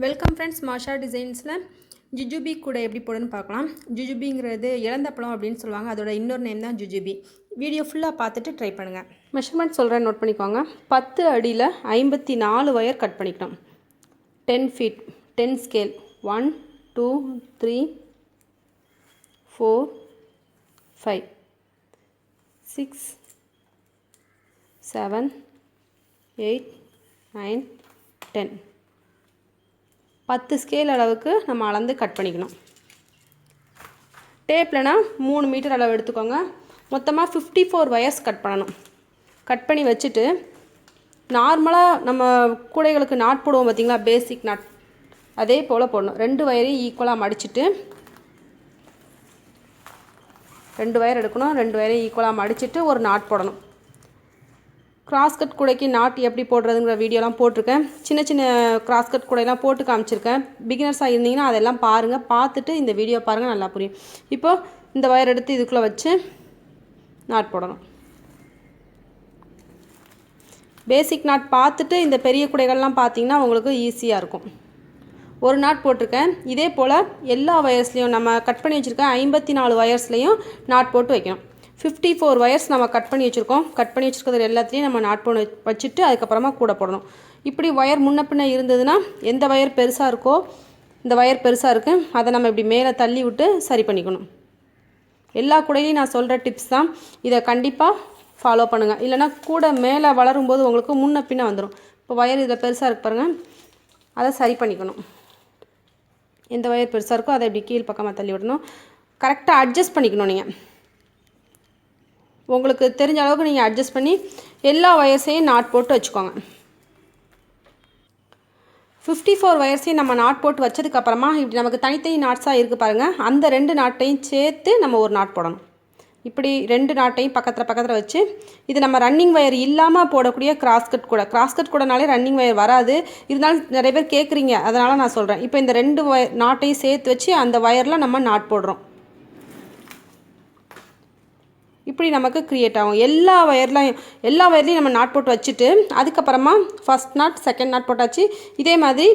Welcome friends. மாஷா டிசைன்ஸில் ஜுஜுபி கூட எப்படி போடுன்னு பார்க்கலாம். ஜுஜுபிங்கிறது இளந்தப்பழம் அப்படின்னு சொல்லுவாங்க. அதோட இன்னொரு நேம் தான் ஜுஜுபி. வீடியோ ஃபுல்லாக பார்த்துட்டு ட்ரை பண்ணுங்கள். மெஷர்மெண்ட் சொல்கிறேன், நோட் பண்ணிக்கோங்க. 10 அடியில் 54 ஒயர் கட் பண்ணிக்கணும். 10 ஃபீட் 10 ஸ்கேல் 1 2 3 4 5 6 7 8 9 10 10 ஸ்கேல் அளவுக்கு நம்ம அளந்து கட் பண்ணிக்கணும். டேப்லனா 3 மீட்டர் அளவு எடுத்துக்கோங்க. மொத்தமாக 54 வயர்ஸ் கட் பண்ணணும். கட் பண்ணி வச்சுட்டு நார்மலாக நம்ம கூடைகளுக்கு நாட் போடுவோம் பார்த்திங்களா, பேசிக் நாட், அதே போல் போடணும். 2 வயரையும் ஈக்குவலாக மடிச்சுட்டு 2 வயர் எடுக்கணும். 2 வயரையும் ஈக்குவலாக மடிச்சுட்டு ஒரு நாட் போடணும். கிராஸ்கட் கூடைக்கு நாட் எப்படி போடுறதுங்கிற வீடியோலாம் போட்டிருக்கேன். சின்ன சின்ன கிராஸ்கட் கூடையெல்லாம் போட்டு காமிச்சிருக்கேன். பிகினர்ஸாக இருந்தீங்கன்னா அதெல்லாம் பாருங்கள். பார்த்துட்டு இந்த வீடியோ பாருங்கள், நல்லா புரியும். இப்போது இந்த வயர் எடுத்து இதுக்குள்ளே வச்சு நாட் போடணும். பேசிக் நாட் பார்த்துட்டு இந்த பெரிய கூடைகள்லாம் பார்த்தீங்கன்னா உங்களுக்கு ஈஸியாக இருக்கும். ஒரு நாட் போட்டிருக்கேன். இதே போல் எல்லா வயர்ஸ்லேயும் நம்ம கட் பண்ணி வச்சுருக்கேன் 54 வயர்ஸ்லேயும் நாட் போட்டு வைக்கணும். 54 வயர்ஸ் நம்ம கட் பண்ணி வச்சுருக்கோம். கட் பண்ணி வச்சுருக்கிறது எல்லாத்துலேயும் நம்ம நாட் போட வச்சுட்டு அதுக்கப்புறமா கூட போடணும். இப்படி ஒயர் முன்ன பின்ன இருந்ததுன்னா எந்த வயர் பெருசாக இருக்கோ, இந்த வயர் பெருசாக இருக்குது, அதை நம்ம இப்படி மேலே தள்ளி விட்டு சரி பண்ணிக்கணும். எல்லா கூடையிலையும் நான் சொல்கிற டிப்ஸ் தான். இதை கண்டிப்பாக ஃபாலோ பண்ணுங்கள். இல்லைனா கூட மேலே வளரும்போது உங்களுக்கு முன்ன பின்ன வந்துடும். இப்போ வயர் இதில் பெருசாக இருக்கு பாருங்கள், அதை சரி பண்ணிக்கணும். எந்த வயர் பெருசாக இருக்கோ அதை இப்படி கீழ் பக்கமாக தள்ளி விடணும். கரெக்டாக அட்ஜஸ்ட் பண்ணிக்கணும். நீங்கள் உங்களுக்கு தெரிஞ்ச அளவுக்கு நீங்கள் அட்ஜஸ்ட் பண்ணி எல்லா வயர்ஸையும் நாட் போட்டு வச்சுக்கோங்க. 54 வயர்ஸையும் நம்ம நாட் போட்டு வச்சதுக்கப்புறமா இப்படி நமக்கு தனித்தனி நாட்ஸாக இருக்குது பாருங்கள், அந்த 2 நாட்டையும் சேர்த்து நம்ம ஒரு நாட் போடணும். இப்படி 2 நாட்டையும் பக்கத்தில் வச்சு, இது நம்ம ரன்னிங் வயர் இல்லாமல் போடக்கூடிய கிராஸ்கட் கூட. கிராஸ்கட் கூடனாலே ரன்னிங் வயர் வராது. இருந்தாலும் நிறைய பேர் கேட்குறீங்க, அதனால் நான் சொல்கிறேன். இப்போ இந்த 2 நாட்டையும் சேர்த்து வச்சு அந்த வயரில் நம்ம நாட் போடுறோம். இப்படி நமக்கு க்ரியேட் ஆகும். எல்லா வயர்லையும் நம்ம நாட் போட்டு வச்சுட்டு அதுக்கப்புறமா ஃபஸ்ட் நாட் செகண்ட் நாட் போட்டாச்சு. இதே மாதிரி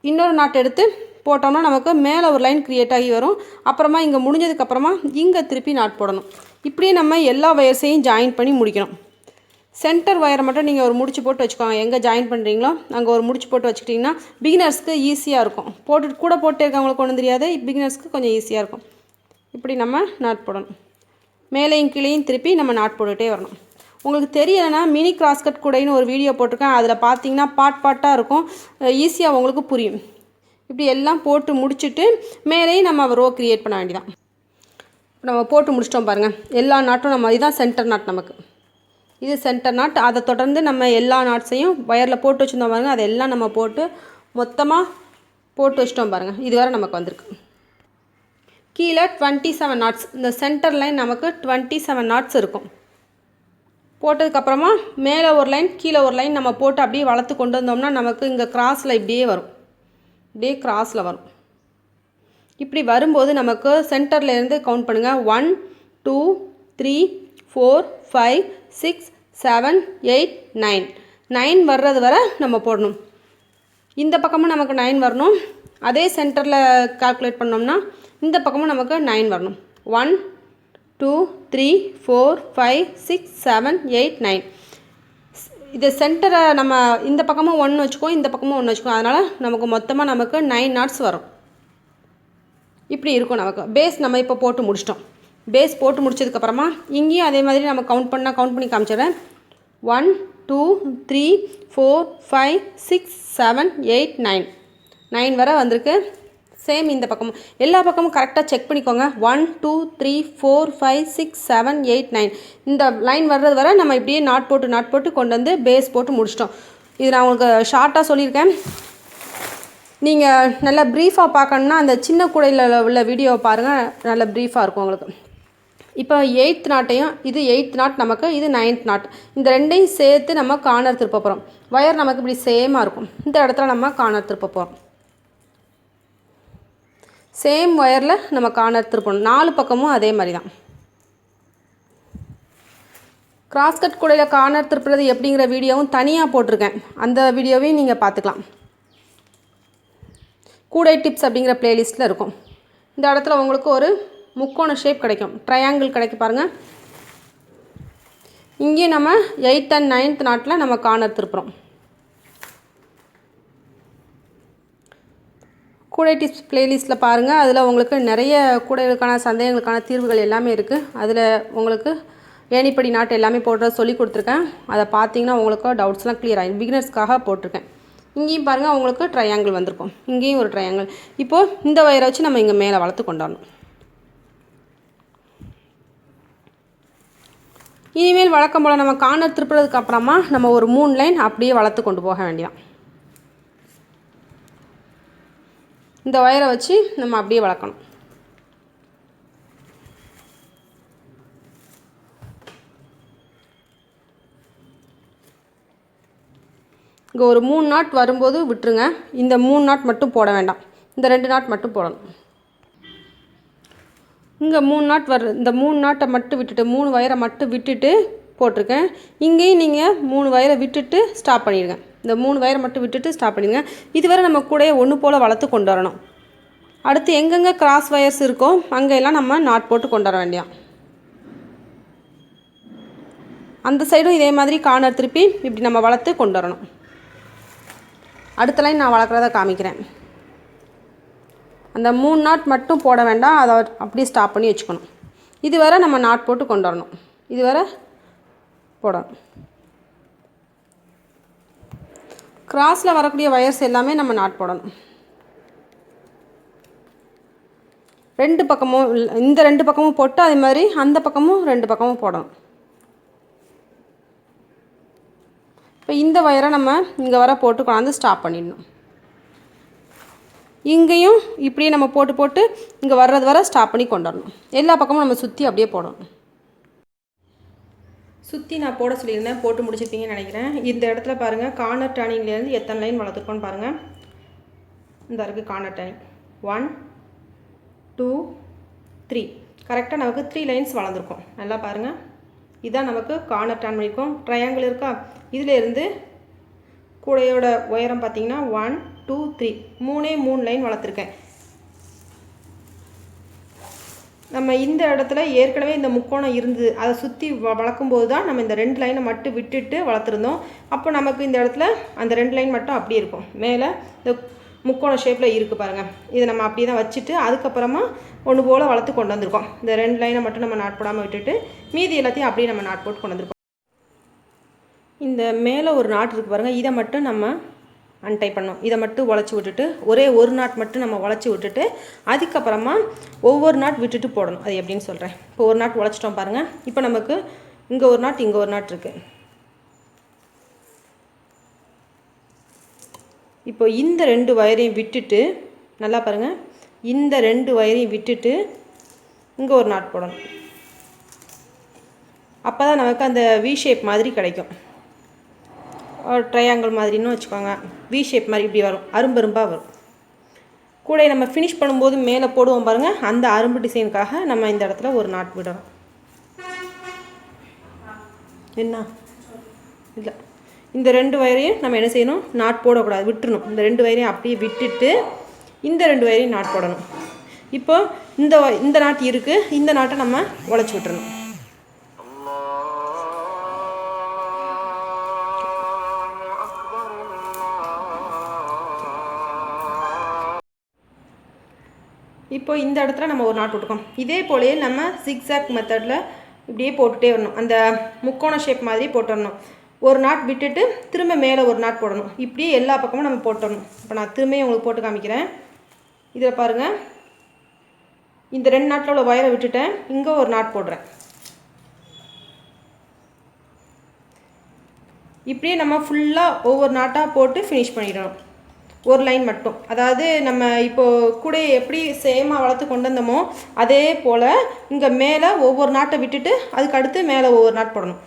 இன்னொரு நாட் எடுத்து போட்டோம்னா நமக்கு மேலே ஒரு லைன் க்ரியேட் ஆகி வரும். அப்புறமா இங்கே முடிஞ்சதுக்கப்புறமா இங்கே திருப்பி நாட் போடணும். இப்படியே நம்ம எல்லா வயர்ஸையும் ஜாயின் பண்ணி முடிக்கணும். சென்டர் வயரை மட்டும் நீங்கள் ஒரு முடிச்சு போட்டு வச்சுக்கோங்க. எங்கே ஜாயின் பண்ணுறீங்களோ அங்கே ஒரு முடிச்சு போட்டு வச்சுக்கிட்டிங்கன்னா பிகினர்ஸ்க்கு ஈஸியாக இருக்கும். போட்டே இருக்கவங்களுக்கு ஒன்றும் தெரியாது, பிகினர்ஸ்க்கு கொஞ்சம் ஈஸியாக இருக்கும். இப்படி நம்ம நாட் போடணும். மேலேயும் கீழேயும் திருப்பி நம்ம நாட் போட்டுகிட்டே வரணும். உங்களுக்கு தெரியலைன்னா மினி கிராஸ்கட் கூடைன்னு ஒரு வீடியோ போட்டிருக்கேன். அதில் பார்த்தீங்கன்னா பார்ட்டாக இருக்கும், ஈஸியாக உங்களுக்கு புரியும். இப்படி எல்லாம் போட்டு முடிச்சுட்டு மேலேயும் நம்ம ரோ க்ரியேட் பண்ண வேண்டியதான். நம்ம போட்டு முடிச்சிட்டோம் பாருங்கள். எல்லா நாட்டும் நம்ம இதுதான் சென்டர் நாட். நமக்கு இது சென்டர் நாட். அதை தொடர்ந்து நம்ம எல்லா நாட்ஸையும் வயரில் போட்டு வச்சுருந்தோம் பாருங்கள், அதெல்லாம் நம்ம போட்டு மொத்தமாக போட்டு வச்சிட்டோம் பாருங்கள். இதுவரை நமக்கு வந்திருக்கு. கீழே 27 நாட்ஸ், இந்த சென்டர் லைன் நமக்கு 27 நாட்ஸ் இருக்கும். போட்டதுக்கப்புறமா மேலே ஒரு லைன் கீழே ஒரு லைன் நம்ம போட்டு அப்படியே வளர்த்து கொண்டு வந்தோம்னா நமக்கு இங்கே கிராஸில் இப்படியே வரும். இப்படியே கிராஸில் வரும். இப்படி வரும்போது நமக்கு சென்டர்லேருந்து கவுண்ட் பண்ணுங்கள். 1 2 3 4 5 6 7 8 9 9 வர்றது வரை நம்ம போடணும். இந்த பக்கமும் நமக்கு 9 வரணும். அதே சென்டரில் கால்குலேட் பண்ணோம்னா இந்த பக்கமும் நமக்கு 9 வரணும். 1 2 3 4 5 6 7 8 9. இது சென்டரை நம்ம இந்த பக்கமும் 1 வச்சுக்கோம், இந்த பக்கமும் 1 வச்சுக்கோம். அதனால் நமக்கு மொத்தமாக நமக்கு 9 நாட்ஸ் வரும். இப்படி இருக்கும் நமக்கு. பேஸ் நம்ம இப்போ போட்டு முடிச்சிட்டோம். பேஸ் போட்டு முடிச்சதுக்கப்புறமா இங்கேயும் அதே மாதிரி நம்ம கவுண்ட் பண்ணி காமிச்சிடுறேன். 1 2 3 4 5 6 7 8 9 9 வரை வந்திருக்கு. சேம் இந்த பக்கமும் எல்லா பக்கமும் கரெக்டாக செக் பண்ணிக்கோங்க. 1 2 3 4 5 6 7 8 9 இந்த லைன் வர்றது வரை நம்ம இப்படியே நாட் போட்டு கொண்டு வந்து பேஸ் போட்டு முடிச்சிட்டோம். இது நான் உங்களுக்கு ஷார்ட்டாக சொல்லியிருக்கேன். நீங்கள் நல்லா ப்ரீஃபாக பார்க்கணுன்னா அந்த சின்ன கூடையில் உள்ள வீடியோவை பாருங்கள், நல்ல ப்ரீஃபாக இருக்கும் உங்களுக்கு. இப்போ 8th நாட்டையும், இது 8th நாட் நமக்கு, இது 9th நாட், இந்த ரெண்டையும் சேர்த்து நம்ம கார்னர் திருப்ப போகிறோம். வயர் நமக்கு இப்படி சேமாக இருக்கும். இந்த இடத்துல நம்ம கார்னர் திருப்ப போகிறோம். சேம் ஒயரில் நம்ம கார்னர் திருப்பணும். 4 பக்கமும் அதே மாதிரி தான். கிராஸ்கட் கூடையில் கார்னர் திருப்புறது எப்படிங்கிற வீடியோவும் தனியாக போட்டிருக்கேன். அந்த வீடியோவையும் நீங்கள் பார்த்துக்கலாம். கூடை டிப்ஸ் அப்படிங்கிற பிளேலிஸ்ட்டில் இருக்கும். இந்த இடத்துல உங்களுக்கு ஒரு முக்கோண ஷேப் கிடைக்கும், ட்ரையாங்கிள் கிடைக்கும் பாருங்கள். இங்கேயும் நம்ம 8th and 9th நாட்டில் நம்ம கார்னர் திருப்புறோம். கூடை டிப்ஸ் பிளேலிஸ்ட்டில் பாருங்கள், அதில் உங்களுக்கு நிறைய கூடைகளுக்கான சந்தேகங்களுக்கான தீர்வுகள் எல்லாமே இருக்குது. அதில் உங்களுக்கு ஏணிப்படி நாட்டு எல்லாமே போடுறது சொல்லி கொடுத்துருக்கேன். அதை பார்த்தீங்கன்னா உங்களுக்கு டவுட்ஸ்லாம் கிளியர் ஆகிடும். பிகினர்ஸ்க்காக போட்டிருக்கேன். இங்கேயும் பாருங்கள் உங்களுக்கு ட்ரையாங்கிள் வந்திருக்கும், இங்கேயும் ஒரு ட்ரையாங்கிள். இப்போது இந்த வயரை வச்சு நம்ம இங்கே மேலே வளர்த்து கொண்டாடணும். இனிமேல் வழக்கம் போல் நம்ம கார்னர் திருப்புறதுக்கு அப்புறமா நம்ம ஒரு 3 லைன் அப்படியே வளர்த்து கொண்டு போக வேண்டியதான். இந்த வயரை வச்சு நம்ம அப்படியே வளர்க்கணும். இங்கே ஒரு 3 நாட் வரும்போது விட்டுருங்க. இந்த 3 நாட் மட்டும் போட வேண்டாம், இந்த 2 நாட் மட்டும் போடணும். இங்கே 3 நாட் இந்த 3 நாட்டை மட்டும் விட்டுட்டு 3 வயரை மட்டும் விட்டுட்டு போட்டிருக்கேன். இங்கேயும் நீங்கள் 3 வயரை விட்டுட்டு ஸ்டாப் பண்ணிடுங்க. இந்த 3 வயரை மட்டும் விட்டுட்டு ஸ்டாப் பண்ணிடுங்க. இதுவரை நம்ம கூடையை ஒன்று போல் வளர்த்து கொண்டு வரணும். அடுத்து எங்கெங்கே கிராஸ் வயர்ஸ் இருக்கோ அங்கெல்லாம் நம்ம நாட் போட்டு கொண்டு வர வேண்டியான். அந்த சைடும் இதே மாதிரி கார்னர் திருப்பி இப்படி நம்ம வளர்த்து கொண்டு வரணும். அடுத்த லைன் நான் வளர்க்குறத காமிக்கிறேன். அந்த 3 நாட் மட்டும் போட வேண்டாம், அதை அப்படியே ஸ்டாப் பண்ணி வச்சுக்கணும். இதுவரை நம்ம நாட் போட்டு கொண்டு வரணும். இதுவரை போடணும். கிராஸில் வரக்கூடிய வயர்ஸ் எல்லாமே நம்ம நாட் போடணும். 2 பக்கமும், இந்த 2 பக்கமும் போட்டு அதே மாதிரி அந்த பக்கமும் 2 பக்கமும் போடணும். இப்போ இந்த வயரை நம்ம இங்கே வர போட்டு கொண்டாந்து ஸ்டாப் பண்ணிடணும். இங்கேயும் இப்படியே நம்ம போட்டு போட்டு இங்கே வர்றது வர ஸ்டாப் பண்ணி கொண்டு வரணும். எல்லா பக்கமும் நம்ம சுற்றி அப்படியே போடணும். சுற்றி நான் போட சொல்லியிருந்தேன், போட்டு முடிச்சிருப்பீங்கன்னு நினைக்கிறேன். இந்த இடத்துல பாருங்கள், கார்னர் டர்னிங்லேருந்து எத்தனை லைன் வளர்த்துருக்கோன்னு பாருங்கள். இந்த இருக்குது கார்னர் டர்னிங் 1 2 3. கரெக்டாக நமக்கு 3 லைன்ஸ் வளர்ந்துருக்கும். நல்லா பாருங்கள், இதுதான் நமக்கு கார்னர் டர்ன் பண்ணியிருக்கோம். ட்ரையாங்கிள் இருக்கா, இதிலேருந்து கூடையோட உயரம் பார்த்திங்கன்னா 1 2 3 3 லைன் வளர்த்துருக்கேன். நம்ம இந்த இடத்துல ஏற்கனவே இந்த முக்கோணம் இருந்து அதை சுற்றி வளர்க்கும்போது தான் நம்ம இந்த 2 லைனை மட்டும் விட்டுட்டு வளர்த்துருந்தோம். அப்போ நமக்கு இந்த இடத்துல அந்த 2 லைன் மட்டும் அப்படியே இருக்கும். மேலே இந்த முக்கோண ஷேப்பில் இருக்குது பாருங்கள். இதை நம்ம அப்படியே தான் வச்சுட்டு அதுக்கப்புறமா ஒன்று போல் வளர்த்து கொண்டு வந்திருக்கோம். இந்த 2 லைனை மட்டும் நம்ம நாட் போடாமல் விட்டுட்டு மீதி எல்லாத்தையும் அப்படியே நம்ம நாட் போட்டு கொண்டு வந்திருக்கோம். இந்த மேலே ஒரு நாட் இருக்குது பாருங்கள், இதை மட்டும் நம்ம அன்டை பண்ணோம். இதை மட்டும் உழைச்சி விட்டுட்டு ஒரே ஒரு நாட் மட்டும் நம்ம உழைச்சி விட்டுட்டு அதுக்கப்புறமா ஒவ்வொரு நாட் விட்டுட்டு போடணும். அது எப்படின்னு சொல்கிறேன். இப்போ ஒரு நாட் உழைச்சிட்டோம் பாருங்கள். இப்போ நமக்கு இங்கே ஒரு நாட் இங்கே ஒரு நாட் இருக்குது. இப்போ இந்த 2 வயரையும் விட்டுட்டு நல்லா பாருங்கள், இந்த 2 வயரையும் விட்டுட்டு இங்கே ஒரு நாட் போடணும். அப்போ தான் நமக்கு அந்த வி ஷேப் மாதிரி கிடைக்கும். ட்ரையாங்கிள் மாதிரின்னு வச்சுக்கோங்க, வி ஷேப் மாதிரி இப்படி வரும், அரும்பரும்பாக வரும். கூடை நம்ம ஃபினிஷ் பண்ணும்போது மேலே போடுவோம் பாருங்கள், அந்த அரும்பு டிசைனுக்காக நம்ம இந்த இடத்துல ஒரு நாட் விடணும். என்ன இல்லை, இந்த 2 வயரையும் நம்ம என்ன செய்யணும், நாட் போடக்கூடாது, விட்டுறணும். இந்த 2 வயரையும் அப்படியே விட்டுட்டு இந்த 2 வயரையும் நாட் போடணும். இப்போ இந்த நாட் இருக்குது, இந்த நாட்டை நம்ம உழைச்சி விட்டுறணும். இப்போ இந்த இடத்துல நம்ம ஒரு நாட் விட்டுக்கோம். இதே போலேயே நம்ம ஜிக்ஸாக் மெத்தடில் இப்படியே போட்டுகிட்டே வரணும். அந்த முக்கோண ஷேப் மாதிரி போட்டுடணும். ஒரு நாட் விட்டுட்டு திரும்ப மேலே ஒரு நாட் போடணும். இப்படியே எல்லா பக்கமும் நம்ம போட்டுடணும். இப்போ நான் திரும்பியும் உங்களுக்கு போட்டு காமிக்கிறேன். இதில் பாருங்கள், இந்த 2 நாட்டில் உள்ள வயரை விட்டுட்டேன், இங்கே ஒரு நாட் போடுறேன். இப்படியே நம்ம ஃபுல்லாக ஒவ்வொரு நாட்டாக போட்டு ஃபினிஷ் பண்ணிடணும். ஒரு லைன் மட்டும், அதாவது நம்ம இப்போது கூடையை எப்படி சேமாக வளர்த்து கொண்டு வந்தோமோ அதே போல் இங்கே மேலே ஒவ்வொரு நாட்டை விட்டுட்டு அதுக்கு அடுத்து மேலே ஒவ்வொரு நாட் போடணும்.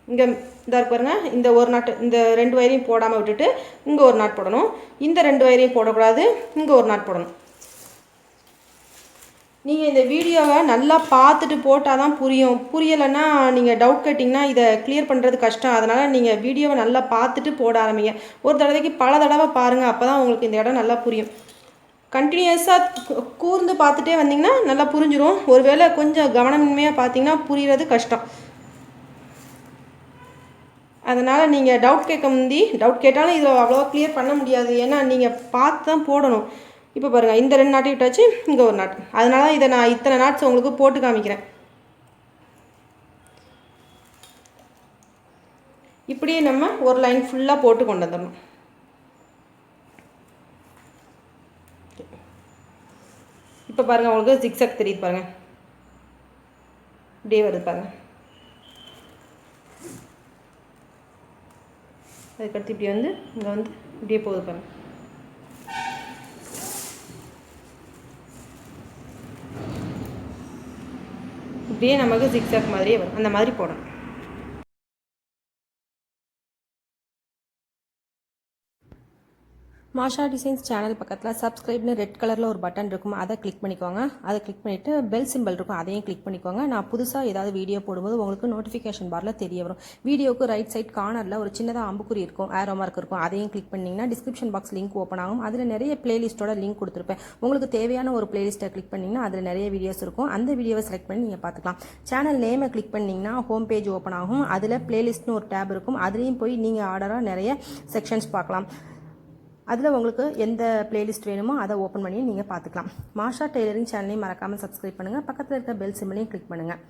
இங்கே இதாக இருக்கு பாருங்கள், இந்த ஒரு நாட்டு இந்த 2 வயரையும் போடாமல் விட்டுட்டு இங்கே ஒரு நாட் போடணும். இந்த 2 வயரையும் போடக்கூடாது, இங்கே ஒரு நாட் போடணும். நீங்கள் இந்த வீடியோவை நல்லா பார்த்துட்டு போட்டால் தான் புரியும். புரியலைன்னா நீங்கள் டவுட் கேட்டிங்கன்னா இதை கிளியர் பண்ணுறது கஷ்டம். அதனால் நீங்கள் வீடியோவை நல்லா பார்த்துட்டு போட ஆரம்பிங்க. ஒரு தடவைக்கு பல தடவை பாருங்கள், அப்போ தான் உங்களுக்கு இந்த இடம் நல்லா புரியும். கண்டினியூஸாக கூர்ந்து பார்த்துட்டே வந்தீங்கன்னா நல்லா புரிஞ்சிடும். ஒருவேளை கொஞ்சம் கவனமின்மையாக பார்த்தீங்கன்னா புரிகிறது கஷ்டம். அதனால் நீங்கள் டவுட் கேட்க முந்தி டவுட் கேட்டாலும் இதில் அவ்வளோவா கிளியர் பண்ண முடியாது. ஏன்னா நீங்கள் பார்த்து தான் போடணும். இப்போ பாருங்கள், இந்த 2 நாட்டு விட்டாச்சு, இங்கே ஒரு நாட்டு. அதனால தான் இதை நான் இத்தனை நாட்ஸ் உங்களுக்கு போட்டு காமிக்கிறேன். இப்படியே நம்ம ஒரு லைன் ஃபுல்லாக போட்டு கொண்டு வந்துடணும். இப்போ பாருங்கள், உங்களுக்கு ஜிக்ஸாக் தெரியுது பாருங்கள், இப்படியே வருது பாருங்கள். அதுக்கடுத்து இப்படி வந்து இங்கே வந்து இப்படியே போகுது பாருங்கள். இப்படியே நமக்கு ஜிக்ஸாக் மாதிரியே வரும். அந்த மாதிரி போடணும். மாஷா டிசைன்ஸ் சேனல் பக்கத்தில் சப்ஸ்கிரைப்னு ரெட் கலரில் ஒரு பட்டன் இருக்கும், அதை கிளிக் பண்ணிக்கோங்க. அதை கிளிக் பண்ணிவிட்டு பெல் சிம்பிள் இருக்கும், அதையும் கிளிக் பண்ணிக்கோங்க. நான் புதுசாக ஏதாவது வீடியோ போடும்போது உங்களுக்கு நோட்டிஃபிகேஷன் பாரில் தெரிய வரும். வீடியோக்கு ரைட் சைட் கார்னரில் ஒரு சின்னதாக அம்புக்குறி இருக்கும், ஆரோ மார்க் இருக்கும், அதையும் கிளிக் பண்ணிங்கன்னா டிஸ்கிரிப்ஷன் பாக்ஸ் லிங்க் ஓப்பன் ஆகும். அதில் நிறைய பிளேலிஸ்ட்டோட லிங்க் கொடுத்துருப்பேன். உங்களுக்கு தேவையான ஒரு பிளேலிஸ்ட்டை கிளிக் பண்ணிங்கன்னா அதில் நிறைய வீடியோஸ் இருக்கும். அந்த வீடியோவை செலக்ட் பண்ணி நீங்கள் பார்த்துக்கலாம். சேனல் நேமை கிளிக் பண்ணிங்கன்னா ஹோம் பேஜ் ஓப்பன் ஆகும். அதில் பிளேலிஸ்ட்னு ஒரு டேப் இருக்கும், அதுலேயும் போய் நீங்கள் ஆர்டராக நிறைய செக்ஷன்ஸ் பார்க்கலாம். அதில் உங்களுக்கு எந்த பிளேலிஸ்ட் வேணுமோ அதை ஓப்பன் பண்ணி நீங்கள் பார்த்துக்கலாம். மாஷா டெய்லரிங் சேனலையும் மறக்காமல் சப்ஸ்கிரைப் பண்ணுங்கள். பக்கத்தில் இருக்க பெல் சிம்பிளையும் கிளிக் பண்ணுங்கள்.